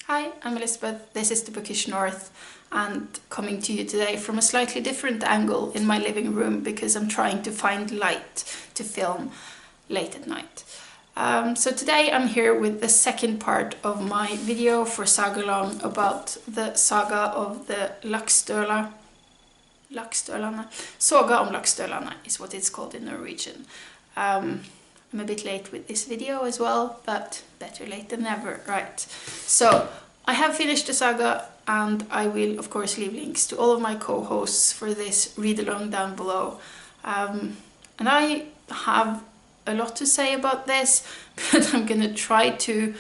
Hi, I'm Elizabeth, this is the Bookish North, and coming to you today from a slightly different angle in my living room because I'm trying to find light to film late at night. So today I'm here with the second part of my video for Sagalong about the saga of the Laksdølane. Soga om Laksdølane is what it's called in Norwegian. I'm a bit late with this video as well, but better late than never, right? So I have finished the saga, and I will of course leave links to all of my co-hosts for this read-along down below. And I have a lot to say about this, but I'm gonna try to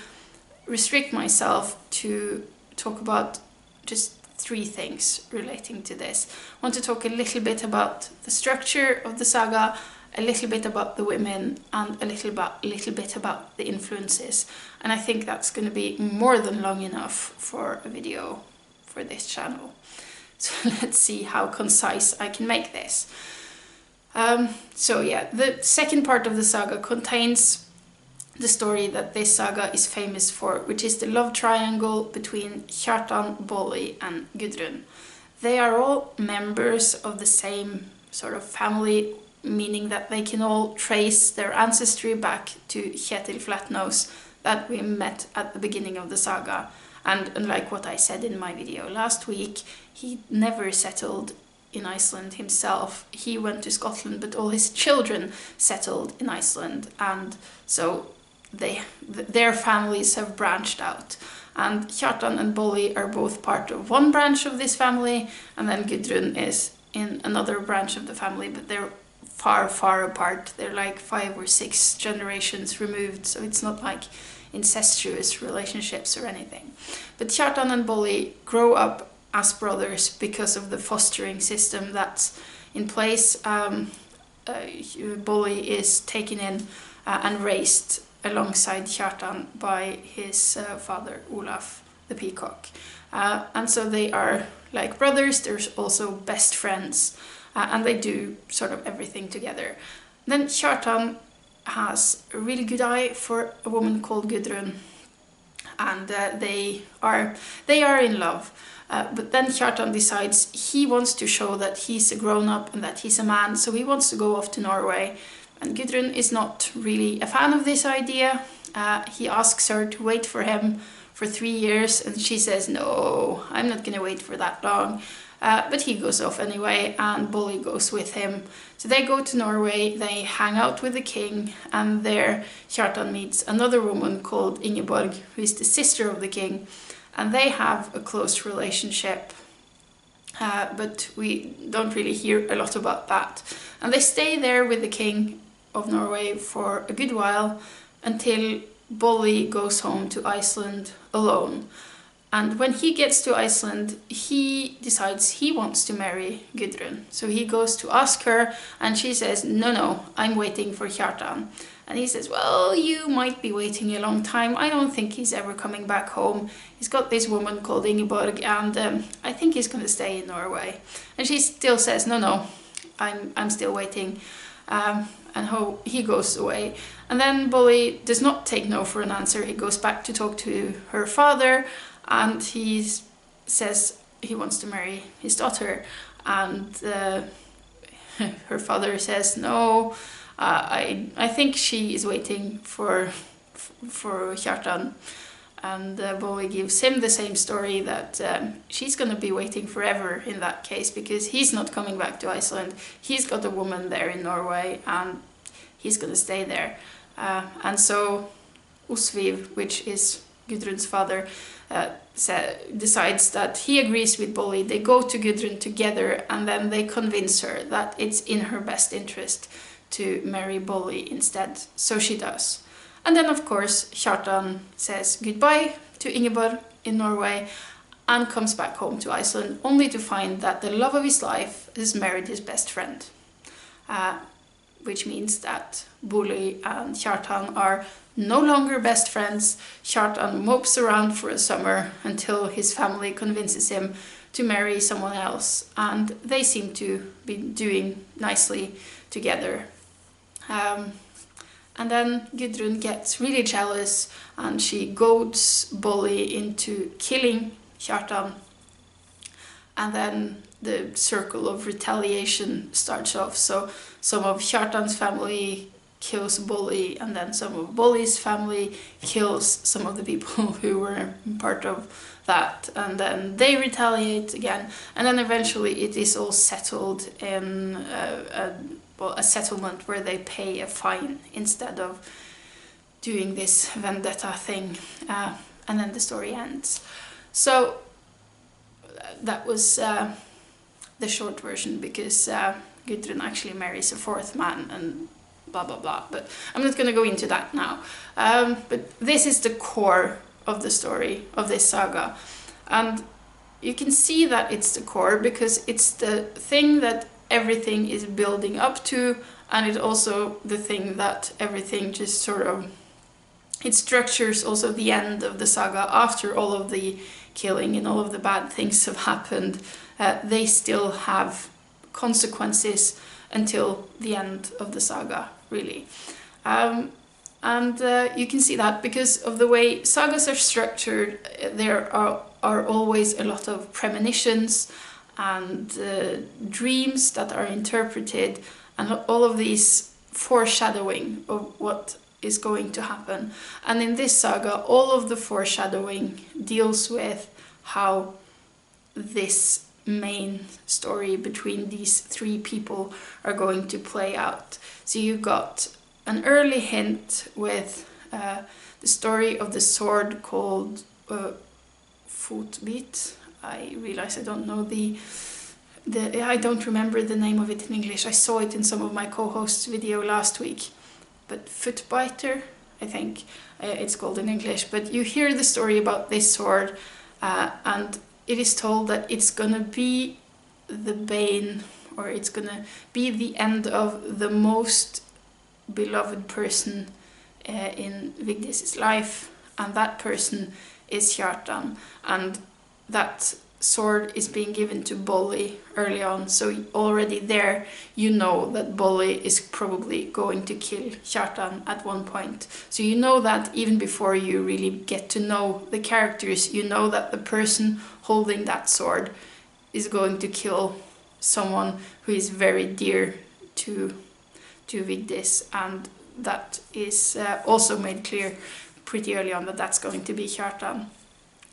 restrict myself to talk about just 3 things relating to this. I want to talk a little bit about the structure of the saga, a little bit about the women, and a little bit about the influences. And I think that's going to be more than long enough for a video for this channel. So let's see how concise I can make this. So yeah, the second part of the saga contains the story that this saga is famous for, which is the love triangle between Kjartan, Bolli and Gudrun. They are all members of the same sort of family, meaning that they can all trace their ancestry back to Kjetil Flatnose that we met at the beginning of the saga. And unlike what I said in my video last week, he never settled in Iceland himself. He went to Scotland, but all his children settled in Iceland, and so their families have branched out. And Kjartan and Bolli are both part of one branch of this family, and then Gudrun is in another branch of the family, but they're far apart. They're like 5 or 6 generations removed, so it's not like incestuous relationships or anything. But Kjartan and Bolli grow up as brothers because of the fostering system that's in place. Bolli is taken in and raised alongside Kjartan by his father Olaf the Peacock. And so they are like brothers. There's also best friends. And they do sort of everything together. Then Kjartan has a really good eye for a woman called Gudrun, and they are in love. But then Kjartan decides he wants to show that he's a grown-up and that he's a man, so he wants to go off to Norway. And Gudrun is not really a fan of this idea. He asks her to wait for him for 3 years, and she says, no, I'm not gonna wait for that long. But he goes off anyway, and Bolli goes with him. So they go to Norway, they hang out with the king, and there Kjartan meets another woman called Ingeborg, who is the sister of the king, and they have a close relationship. But we don't really hear a lot about that. And they stay there with the king of Norway for a good while, until Bolli goes home to Iceland alone. And when he gets to Iceland, he decides he wants to marry Gudrun. So he goes to ask her, and she says, no, I'm waiting for Kjartan. And he says, well, you might be waiting a long time. I don't think he's ever coming back home. He's got this woman called Ingeborg, and I think he's going to stay in Norway. And she still says, no, I'm still waiting. And he goes away. And then Bolli does not take no for an answer. He goes back to talk to her father, and he says he wants to marry his daughter. And her father says, no, I think she is waiting for Kjartan. And Bolli gives him the same story, that she's going to be waiting forever in that case, because he's not coming back to Iceland. He's got a woman there in Norway, and he's going to stay there. And so Osviv, which is Gudrun's father, decides that he agrees with Bolli. They go to Gudrun together, and then they convince her that it's in her best interest to marry Bolli instead. So she does. And then of course Kjartan says goodbye to Ingeborg in Norway and comes back home to Iceland, only to find that the love of his life has married his best friend. Which means that Bolli and Kjartan are no longer best friends. Kjartan mopes around for a summer until his family convinces him to marry someone else, and they seem to be doing nicely together. And then Gudrun gets really jealous and she goads Bolli into killing Kjartan. And then the circle of retaliation starts off. So some of Kjartan's family kills Bolli, and then some of Bolli's family kills some of the people who were part of that, and then they retaliate again, and then eventually it is all settled in a settlement where they pay a fine instead of doing this vendetta thing, and then the story ends. So that was the short version, because Gudrun actually marries a fourth man and blah blah blah, but I'm not going to go into that now. But this is the core of the story of this saga, and you can see that it's the core because it's the thing that everything is building up to, and it's also the thing that everything just sort of, it structures also the end of the saga. After all of the killing and all of the bad things have happened, they still have consequences until the end of the saga, really. And you can see that because of the way sagas are structured. There are always a lot of premonitions and dreams that are interpreted, and all of these foreshadowing of what is going to happen. And in this saga, all of the foreshadowing deals with how this main story between these three people are going to play out. So you got an early hint with the story of the sword called Fotbit. I realize I don't know I don't remember the name of it in English. I saw it in some of my co-hosts' video last week, but Footbiter, I think it's called in English. But you hear the story about this sword, and it is told that it's gonna be the bane, or it's gonna be the end of the most beloved person in Vigdis's life, and that person is Kjartan, and that sword is being given to Bolli early on. So already there you know that Bolli is probably going to kill Kjartan at one point. So you know that even before you really get to know the characters, you know that the person holding that sword is going to kill someone who is very dear to Vigdis, and that is also made clear pretty early on that that's going to be Kjartan.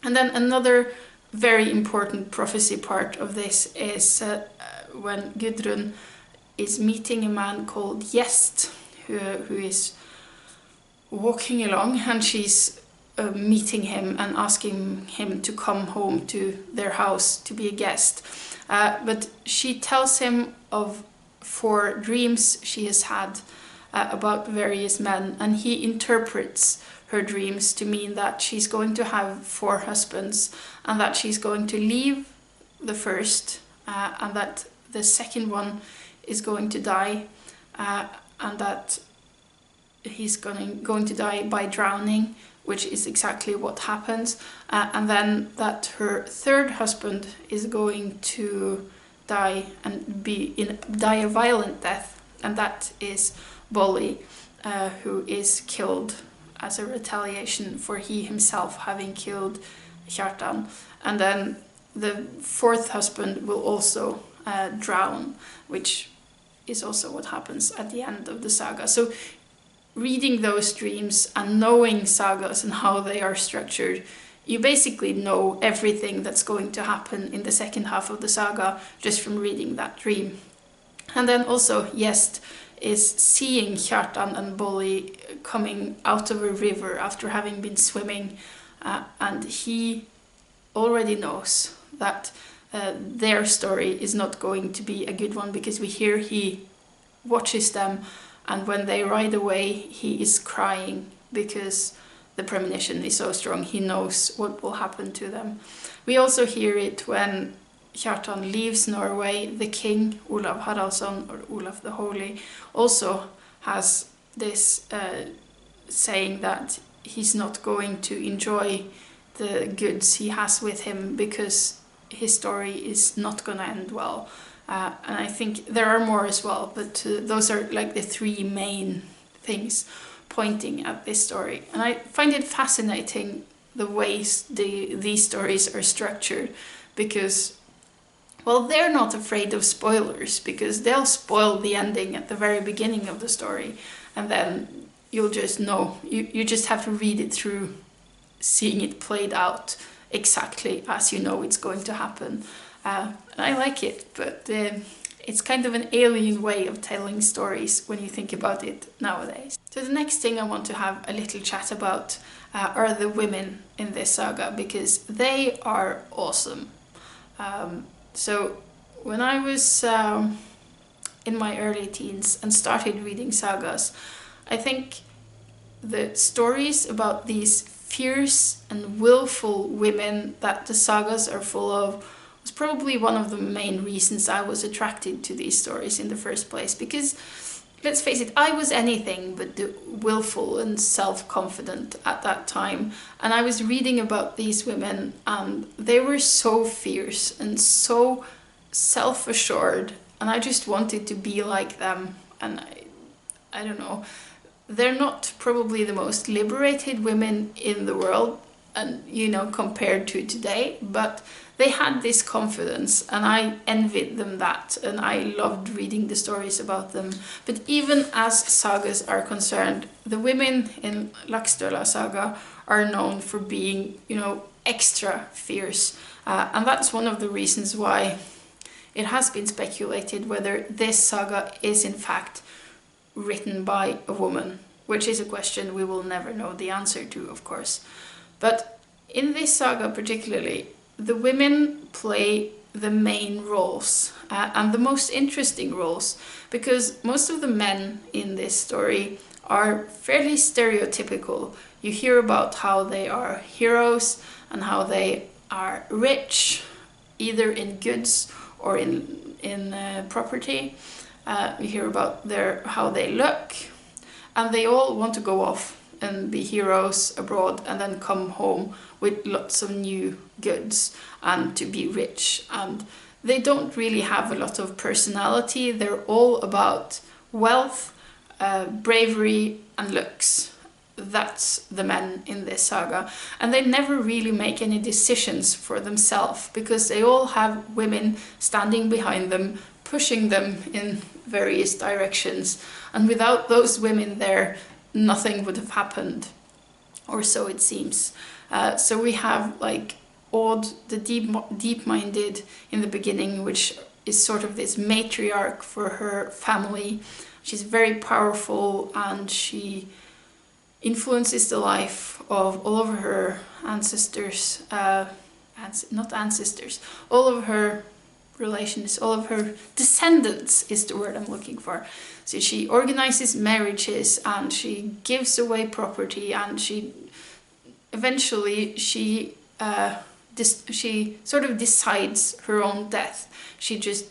And then another very important prophecy part of this is when Gudrun is meeting a man called Gjest, who is walking along, and she's meeting him and asking him to come home to their house to be a guest. But she tells him of 4 dreams she has had about various men, and he interprets her dreams to mean that she's going to have 4 husbands, and that she's going to leave the first, and that the second one is going to die, and that he's going to die by drowning, which is exactly what happens, and then that her third husband is going to die and die a violent death, and that is Bolli, who is killed as a retaliation for he himself having killed Kjartan. And then the 4th husband will also drown, which is also what happens at the end of the saga. So reading those dreams and knowing sagas and how they are structured, you basically know everything that's going to happen in the second half of the saga just from reading that dream. And then also Gjest is seeing Kjartan and Bolli coming out of a river after having been swimming, and he already knows that their story is not going to be a good one, because we hear he watches them, and when they ride away he is crying because the premonition is so strong. He knows what will happen to them. We also hear it when Kjartan leaves Norway. The king, Olav Haraldsson, or Olaf the Holy, also has this saying that he's not going to enjoy the goods he has with him because his story is not going to end well. And I think there are more as well, but those are like the 3 main things. pointing at this story. And I find it fascinating the ways these stories are structured, because, well, they're not afraid of spoilers, because they'll spoil the ending at the very beginning of the story, and then you'll just know. You just have to read it through, seeing it played out exactly as you know it's going to happen. And I like it, but it's kind of an alien way of telling stories when you think about it nowadays. So the next thing I want to have a little chat about are the women in this saga, because they are awesome. So when I was in my early teens and started reading sagas, I think the stories about these fierce and willful women that the sagas are full of was probably one of the main reasons I was attracted to these stories in the first place. Because, let's face it, I was anything but willful and self-confident at that time. And I was reading about these women, and they were so fierce and so self-assured, and I just wanted to be like them. And I don't know, they're not probably the most liberated women in the world, and compared to today, but they had this confidence, and I envied them that, and I loved reading the stories about them. But even as sagas are concerned, the women in Laksdøla saga are known for being, extra fierce, and that's one of the reasons why it has been speculated whether this saga is in fact written by a woman, which is a question we will never know the answer to, of course. But in this saga particularly, the women play the main roles, and the most interesting roles, because most of the men in this story are fairly stereotypical. You hear about how they are heroes and how they are rich, either in goods or in property. You hear about how they look, and they all want to go off and be heroes abroad and then come home with lots of new goods and to be rich. And they don't really have a lot of personality. They're all about wealth, bravery and looks. That's the men in this saga. And they never really make any decisions for themselves, because they all have women standing behind them, pushing them in various directions. And without those women there, nothing would have happened, or so it seems. So we have like Aud, the deep-minded in the beginning, which is sort of this matriarch for her family. She's very powerful, and she influences the life of all of her ancestors, not ancestors, all of her relations, all of her descendants is the word I'm looking for. So she organizes marriages, and she gives away property, and she sort of decides her own death. She just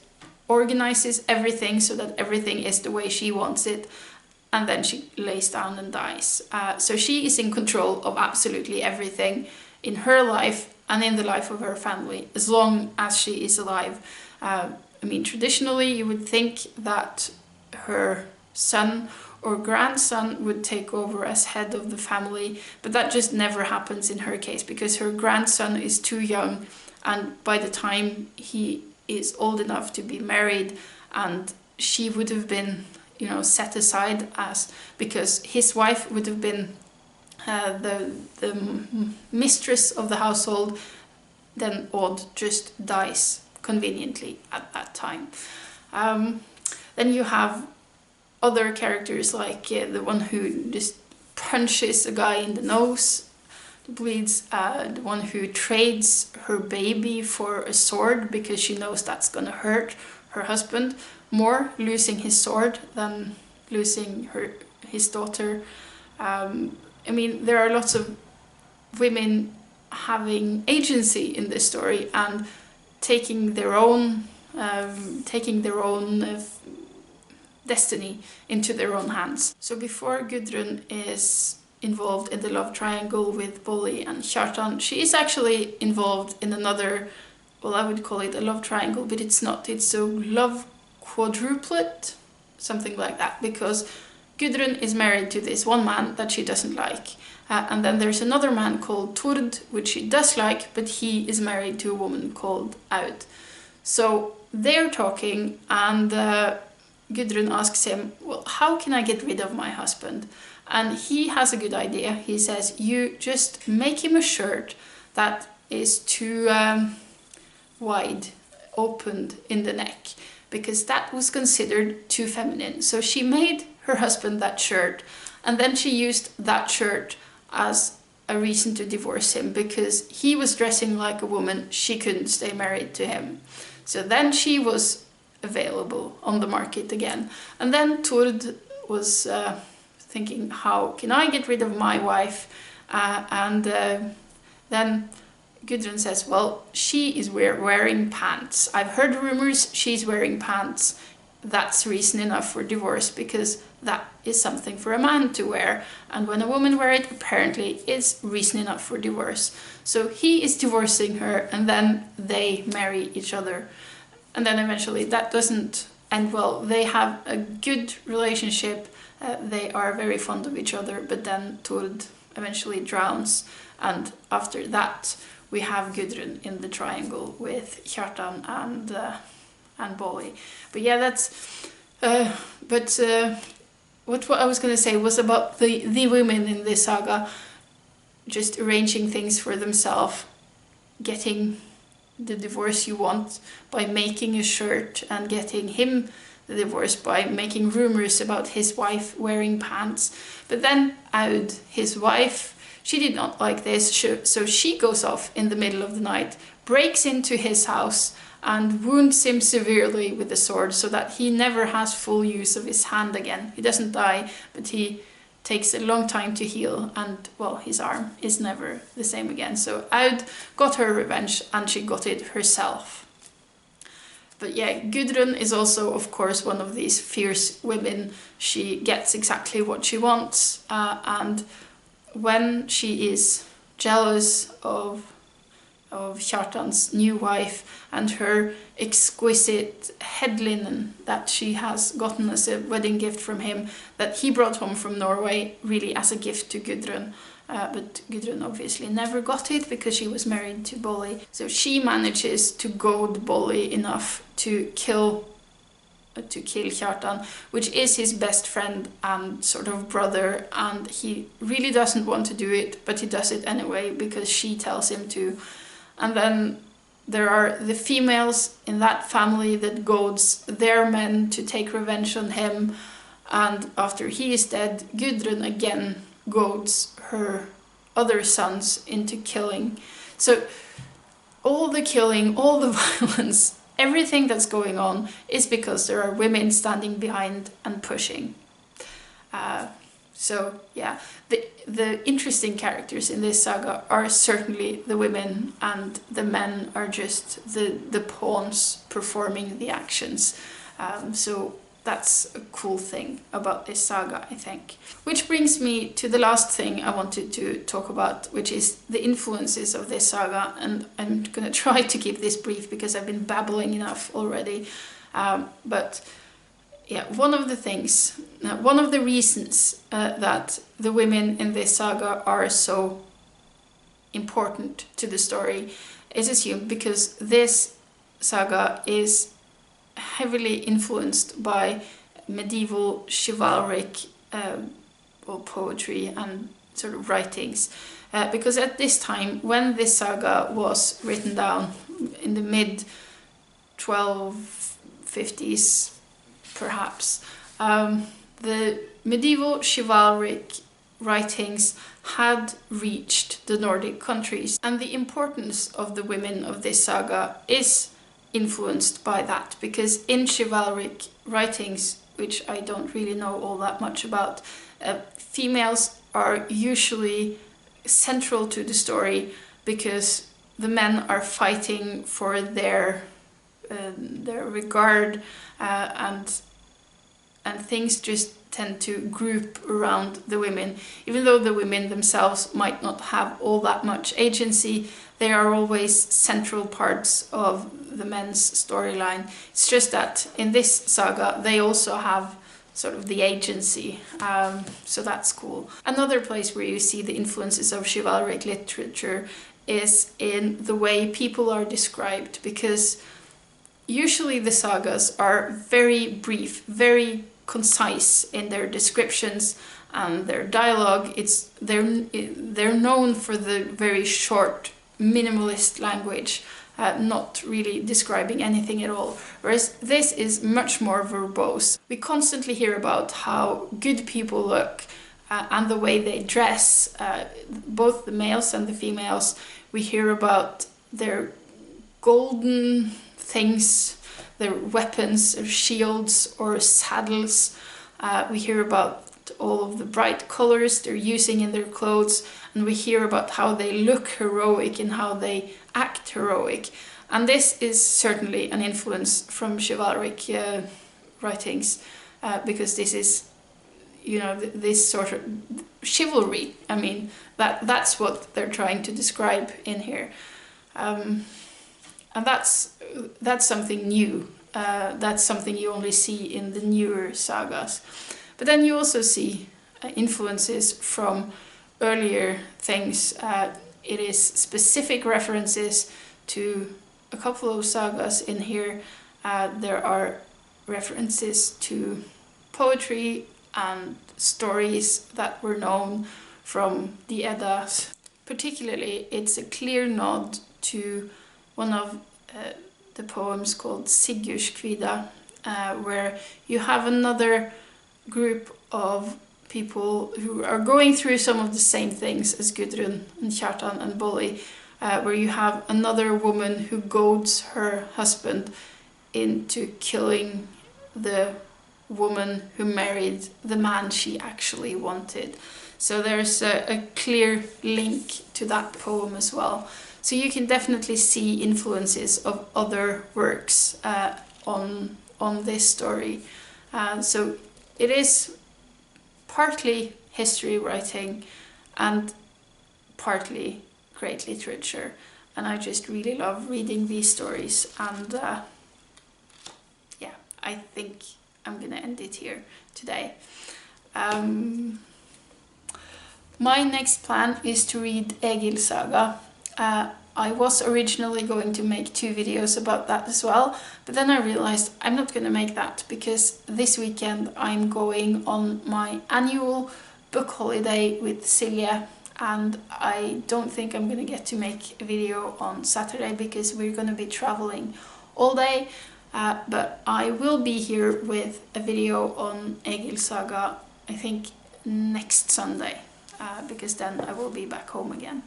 organizes everything so that everything is the way she wants it, and then she lays down and dies. So she is in control of absolutely everything in her life and in the life of her family, as long as she is alive. Traditionally you would think that her son or grandson would take over as head of the family, but that just never happens in her case, because her grandson is too young, and by the time he is old enough to be married, and she would have been set aside because his wife would have been the mistress of the household, then Aud just dies conveniently at that time. Then you have other characters like the one who just punches a guy in the nose, bleeds, the one who trades her baby for a sword because she knows that's gonna hurt her husband more, losing his sword than losing his daughter. There are lots of women having agency in this story and taking their own destiny into their own hands. So before Gudrun is involved in the love triangle with Bolli and Kjartan, she is actually involved in another, well, I would call it a love triangle, but it's not. It's a love quadruplet, something like that, because Gudrun is married to this one man that she doesn't like. And then there's another man called Tord, which she does like, but he is married to a woman called Aud. So they're talking, and Gudrun asks him, well, how can I get rid of my husband? And he has a good idea. He says, you just make him a shirt that is too wide, opened in the neck, because that was considered too feminine. So she made her husband that shirt, and then she used that shirt as a reason to divorce him, because he was dressing like a woman. She couldn't stay married to him. So then she was available on the market again. And then Tord was thinking, how can I get rid of my wife? Then Gudrun says, well, she is wearing pants. I've heard rumors she's wearing pants. That's reason enough for divorce, because that is something for a man to wear. And when a woman wears it, apparently it's reason enough for divorce. So he is divorcing her, and then they marry each other. And then eventually that doesn't end well. They have a good relationship. They are very fond of each other, but then Tord eventually drowns. And after that, we have Gudrun in the triangle with Kjartan and Bolli. But yeah, that's... what I was going to say was about the women in this saga just arranging things for themselves, getting the divorce you want by making a shirt, and getting him the divorce by making rumors about his wife wearing pants. But then Aud, his wife, she did not like this, so she goes off in the middle of the night, breaks into his house and wounds him severely with a sword, so that he never has full use of his hand again. He doesn't die, but he takes a long time to heal, and well, his arm is never the same again. So Aud got her revenge, and she got it herself. But yeah, Gudrun is also, of course, one of these fierce women. She gets exactly what she wants, and when she is jealous of Kjartan's new wife and her exquisite head linen that she has gotten as a wedding gift from him, that he brought home from Norway, really as a gift to Gudrun. But Gudrun obviously never got it, because she was married to Bolli. So she manages to goad Bolli enough to kill Kjartan, which is his best friend and sort of brother, and he really doesn't want to do it, but he does it anyway because she tells him to. And then there are the females in that family that goads their men to take revenge on him, and after he is dead, Gudrun again goads her other sons into killing. So all the killing, all the violence, everything that's going on is because there are women standing behind and pushing. So yeah, the interesting characters in this saga are certainly the women, and the men are just the pawns performing the actions. So that's a cool thing about this saga, I think. Which brings me to the last thing I wanted to talk about, which is the influences of this saga. And I'm going to try to keep this brief because I've been babbling enough already. But yeah, one of the reasons that the women in this saga are so important to the story is assumed because this saga is heavily influenced by medieval chivalric poetry and sort of writings. Because at this time, when this saga was written down in the mid-1250s, perhaps, the medieval chivalric writings had reached the Nordic countries, and the importance of the women of this saga is influenced by that, because in chivalric writings, which I don't really know all that much about, females are usually central to the story because the men are fighting for their regard, and things just tend to group around the women. Even though the women themselves might not have all that much agency, they are always central parts of the men's storyline. It's just that in this saga they also have sort of the agency. So that's cool. Another place where you see the influences of chivalric literature is in the way people are described, because usually the sagas are very brief, very concise in their descriptions and their dialogue. They're known for the very short, minimalist language, not really describing anything at all. Whereas this is much more verbose. We constantly hear about how good people look and the way they dress, both the males and the females. We hear about their golden things, their weapons or shields or saddles. We hear about all of the bright colors they're using in their clothes, and we hear about how they look heroic and how they act heroic. And this is certainly an influence from chivalric writings, because this is, you know, this sort of chivalry. I mean, that's what they're trying to describe in here. And that's something new. That's something you only see in the newer sagas. But then you also see influences from earlier things. It is specific references to a couple of sagas in here. There are references to poetry and stories that were known from the Eddas. Particularly, it's a clear nod to one of the poems called Sigurdskvida, where you have another group of people who are going through some of the same things as Gudrun and Kjartan and Bolli, where you have another woman who goads her husband into killing the woman who married the man she actually wanted. So there's a clear link to that poem as well. So you can definitely see influences of other works on this story. So it is partly history writing and partly great literature. And I just really love reading these stories. And yeah, I think I'm gonna end it here today. My next plan is to read Egil Saga. I was originally going to make 2 videos about that as well, but then I realized I'm not going to make that because this weekend I'm going on my annual book holiday with Silje, and I don't think I'm going to get to make a video on Saturday because we're going to be traveling all day, but I will be here with a video on Egil Saga, I think next Sunday, because then I will be back home again.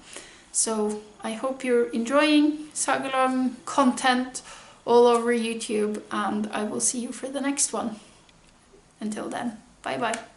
So I hope you're enjoying Sagalong content all over YouTube, and I will see you for the next one. Until then, bye bye.